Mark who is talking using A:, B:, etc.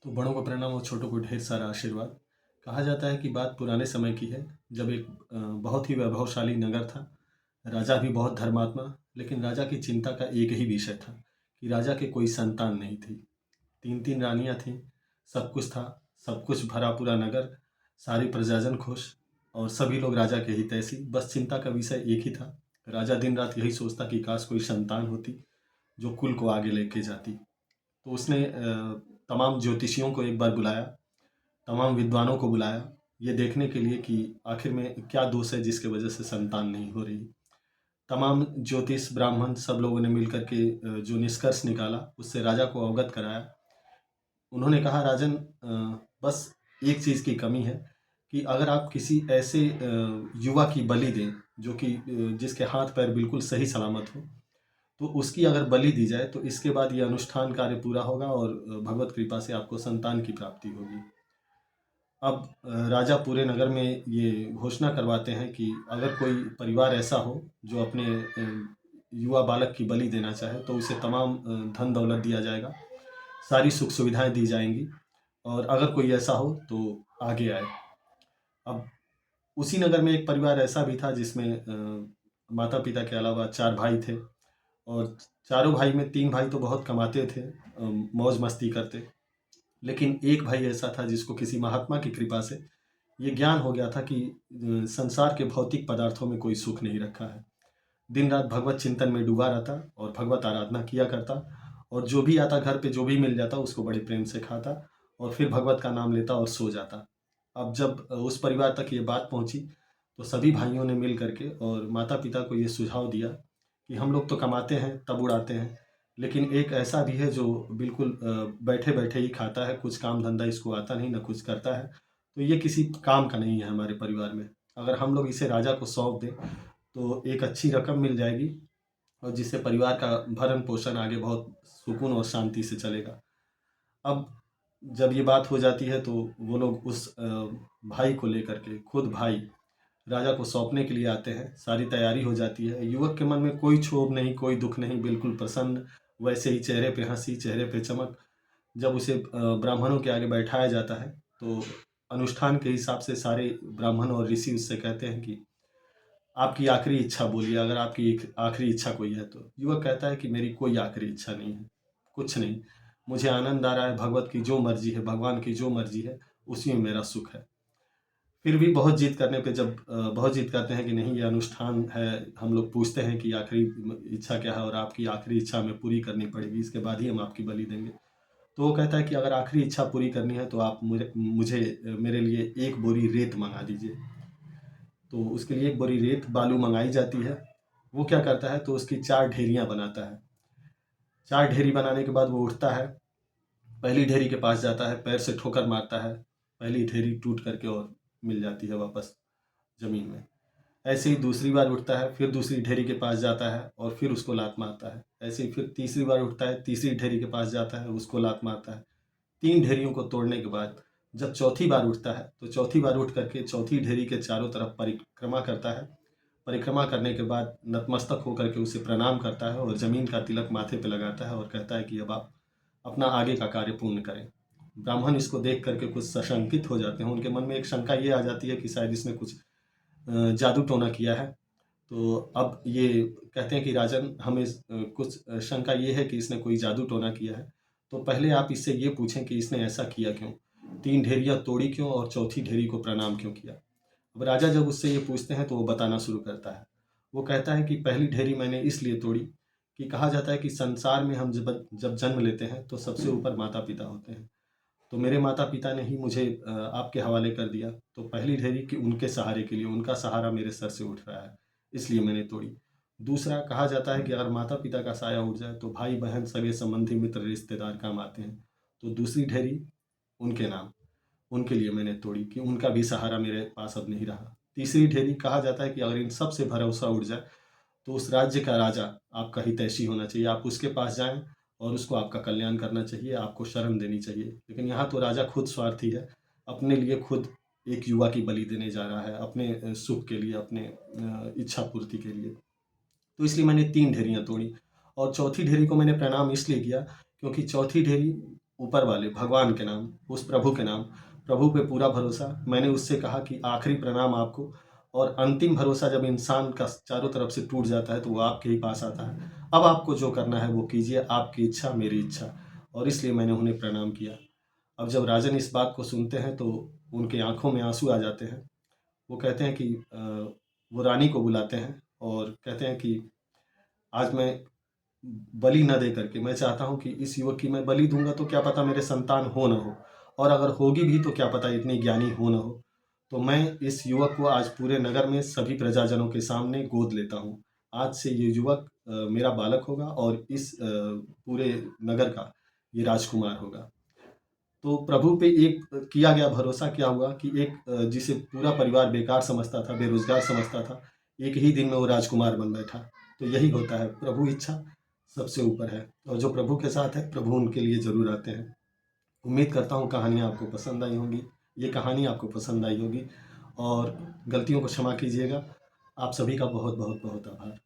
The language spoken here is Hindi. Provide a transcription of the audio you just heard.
A: तो बड़ों को प्रणाम और छोटों को ढेर सारा आशीर्वाद। कहा जाता है कि बात पुराने समय की है, जब एक बहुत ही वैभवशाली नगर था। राजा भी बहुत धर्मात्मा, लेकिन राजा की चिंता का एक ही विषय था कि राजा के कोई संतान नहीं थी। 3-3 रानियाँ थीं, सब कुछ था, सब कुछ भरा पूरा नगर, सारी प्रजाजन खुश और सभी लोग राजा के हितैषी। बस चिंता का विषय एक ही था। राजा दिन-रात यही सोचता कि काश कोई संतान होती, जो कुल को आगे लेके जाती। तो उसने तमाम ज्योतिषियों को एक बार बुलाया, तमाम विद्वानों को बुलाया, ये देखने के लिए कि आखिर में क्या दोष है जिसकी वजह से संतान नहीं हो रही। तमाम ज्योतिष, ब्राह्मण सब लोगों ने मिलकर के जो निष्कर्ष निकाला, उससे राजा को अवगत कराया। उन्होंने कहा, राजन, बस एक चीज़ की कमी है कि अगर आप किसी ऐसे युवा की बलि दें, जो कि जिसके हाथ-पैर बिल्कुल सही सलामत हों, तो उसकी अगर बलि दी जाए तो इसके बाद ये अनुष्ठान कार्य पूरा होगा और भगवत कृपा से आपको संतान की प्राप्ति होगी। अब राजा पूरे नगर में ये घोषणा करवाते हैं कि अगर कोई परिवार ऐसा हो जो अपने युवा बालक की बलि देना चाहे, तो उसे तमाम धन दौलत दिया जाएगा, सारी सुख सुविधाएं दी जाएंगी, और अगर कोई ऐसा हो तो आगे आए। अब उसी नगर में एक परिवार ऐसा भी था जिसमें माता पिता के अलावा 4 भाई थे, और चारों भाई में 3 भाई तो बहुत कमाते थे, मौज मस्ती करते। लेकिन एक भाई ऐसा था जिसको किसी महात्मा की कृपा से ये ज्ञान हो गया था कि संसार के भौतिक पदार्थों में कोई सुख नहीं रखा है। दिन रात भगवत चिंतन में डूबा रहता और भगवत आराधना किया करता, और जो भी आता घर पे, जो भी मिल जाता उसको बड़े प्रेम से खाता और फिर भगवत का नाम लेता और सो जाता। अब जब उस परिवार तक ये बात पहुंची, तो सभी भाइयों ने मिल करके और माता पिता को ये सुझाव दिया कि हम लोग तो कमाते हैं तब उड़ाते हैं, लेकिन एक ऐसा भी है जो बिल्कुल बैठे बैठे ही खाता है, कुछ काम धंधा इसको आता नहीं, ना कुछ करता है, तो ये किसी काम का नहीं है हमारे परिवार में। अगर हम लोग इसे राजा को सौंप दें तो एक अच्छी रकम मिल जाएगी, और जिससे परिवार का भरण पोषण आगे बहुत सुकून और शांति से चलेगा। अब जब ये बात हो जाती है तो वो लोग उस भाई को लेकर के, खुद भाई राजा को सौंपने के लिए आते हैं। सारी तैयारी हो जाती है, युवक के मन में कोई क्षोभ नहीं, कोई दुख नहीं, बिल्कुल प्रसन्न, वैसे ही चेहरे पे हंसी, चेहरे पे चमक। जब उसे ब्राह्मणों के आगे बैठाया जाता है तो अनुष्ठान के हिसाब से सारे ब्राह्मण और ऋषि उससे कहते हैं कि आपकी आखिरी इच्छा बोलिए, अगर आपकी एक आखिरी इच्छा कोई है तो। युवक कहता है कि मेरी कोई आखिरी इच्छा नहीं है, कुछ नहीं, मुझे आनंद आ रहा है, भगवत की जो मर्जी है, भगवान की जो मर्जी है, उसी में मेरा सुख है। फिर भी बहुत जिद करने पे जब बहुत जिद करते हैं कि नहीं, ये अनुष्ठान है, हम लोग पूछते हैं कि आखिरी इच्छा क्या है, और आपकी आखिरी इच्छा हमें पूरी करनी पड़ेगी, इसके बाद ही हम आपकी बलि देंगे। तो वो कहता है कि अगर आखिरी इच्छा पूरी करनी है तो आप मुझे मेरे लिए 1 बोरी रेत मंगा दीजिए। तो उसके लिए 1 बोरी रेत बालू मंगाई जाती है। वो क्या करता है, तो उसकी 4 ढेरियाँ बनाता है। 4 ढेरी बनाने के बाद वो उठता है, पहली ढेरी के पास जाता है, पैर से ठोकर मारता है, पहली ढेरी टूट करके और मिल जाती है वापस ज़मीन में। ऐसे ही दूसरी बार उठता है, फिर दूसरी ढेरी के पास जाता है और फिर उसको लात मारता है। ऐसे ही फिर तीसरी बार उठता है, तीसरी ढेरी के पास जाता है, उसको लात मारता है। 3 ढेरियों को तोड़ने के बाद जब चौथी बार उठता है, तो चौथी बार उठ करके चौथी ढेरी के चारों तरफ परिक्रमा करता है। परिक्रमा करने के बाद नतमस्तक होकर के उसे प्रणाम करता है और ज़मीन का तिलक माथे पे लगाता है और कहता है कि अब आप अपना आगे का कार्य पूर्ण करें। ब्राह्मण इसको देख करके कुछ सशंकित हो जाते हैं, उनके मन में एक शंका ये आ जाती है कि शायद इसने कुछ जादू टोना किया है। तो अब ये कहते हैं कि राजन, हमें कुछ शंका ये है कि इसने कोई जादू टोना किया है, तो पहले आप इससे ये पूछें कि इसने ऐसा किया क्यों? 3 ढेरियाँ तोड़ी क्यों और चौथी ढेरी को प्रणाम क्यों किया? अब राजा जब उससे ये पूछते हैं तो वो बताना शुरू करता है। वो कहता है कि पहली ढेरी मैंने इसलिए तोड़ी कि कहा जाता है कि संसार में हम जब जब जन्म लेते हैं तो सबसे ऊपर माता-पिता होते हैं। तो मेरे माता-पिता ने ही मुझे आपके हवाले कर दिया, तो पहली ढेरी कि उनके सहारे के लिए, उनका सहारा मेरे सर से उठ रहा है, इसलिए मैंने तोड़ी। दूसरा, कहा जाता है कि अगर माता-पिता का साया उठ जाए तो भाई-बहन, सगे-संबंधी, मित्र, रिश्तेदार काम आते हैं। तो दूसरी ढेरी उनके नाम, उनके लिए मैंने तोड़ी कि उनका भी सहारा मेरे पास अब नहीं रहा। तीसरी ढेरी, कहा जाता है कि अगर इन सब से भरोसा उठ जाए तो उस राज्य का राजा आपका हितैषी होना चाहिए, आप उसके पास जाएँ और उसको आपका कल्याण करना चाहिए, आपको शरण देनी चाहिए। लेकिन यहाँ तो राजा खुद स्वार्थी है, अपने लिए खुद एक युवा की बलि देने जा रहा है, अपने सुख के लिए, अपने इच्छा पूर्ति के लिए। तो इसलिए मैंने 3 ढेरियाँ तोड़ी, और चौथी ढेरी को मैंने प्रणाम इसलिए किया क्योंकि चौथी ढेरी ऊपर वाले भगवान के नाम, उस प्रभु के नाम, प्रभु पे पूरा भरोसा। मैंने उससे कहा कि आखिरी प्रणाम आपको, और अंतिम भरोसा जब इंसान का चारों तरफ से टूट जाता है तो वो आपके ही पास आता है। अब आपको जो करना है वो कीजिए, आपकी इच्छा मेरी इच्छा। और इसलिए मैंने उन्हें प्रणाम किया। अब जब राजन इस बात को सुनते हैं तो उनकी आंखों में आंसू आ जाते हैं। वो कहते हैं कि वो रानी को बुलाते हैं और कहते हैं कि आज मैं बलि न दे करके, मैं चाहता हूँ कि इस युवक की मैं बलि दूंगा तो क्या पता मेरे संतान हो न हो, और अगर होगी भी तो क्या पता इतनी ज्ञानी हो न हो। तो मैं इस युवक को आज पूरे नगर में सभी प्रजाजनों के सामने गोद लेता हूँ। आज से ये युवक मेरा बालक होगा और इस पूरे नगर का ये राजकुमार होगा। तो प्रभु पे एक किया गया भरोसा क्या हुआ कि एक जिसे पूरा परिवार बेकार समझता था, बेरोज़गार समझता था, एक ही दिन में वो राजकुमार बन बैठा। तो यही होता है, प्रभु इच्छा सबसे ऊपर है, और जो प्रभु के साथ है, प्रभु उनके लिए ज़रूर आते हैं। उम्मीद करता हूँ कहानियाँ आपको पसंद आई होंगी, ये कहानी आपको पसंद आई होगी, और गलतियों को क्षमा कीजिएगा। आप सभी का बहुत-बहुत बहुत बहुत आभार।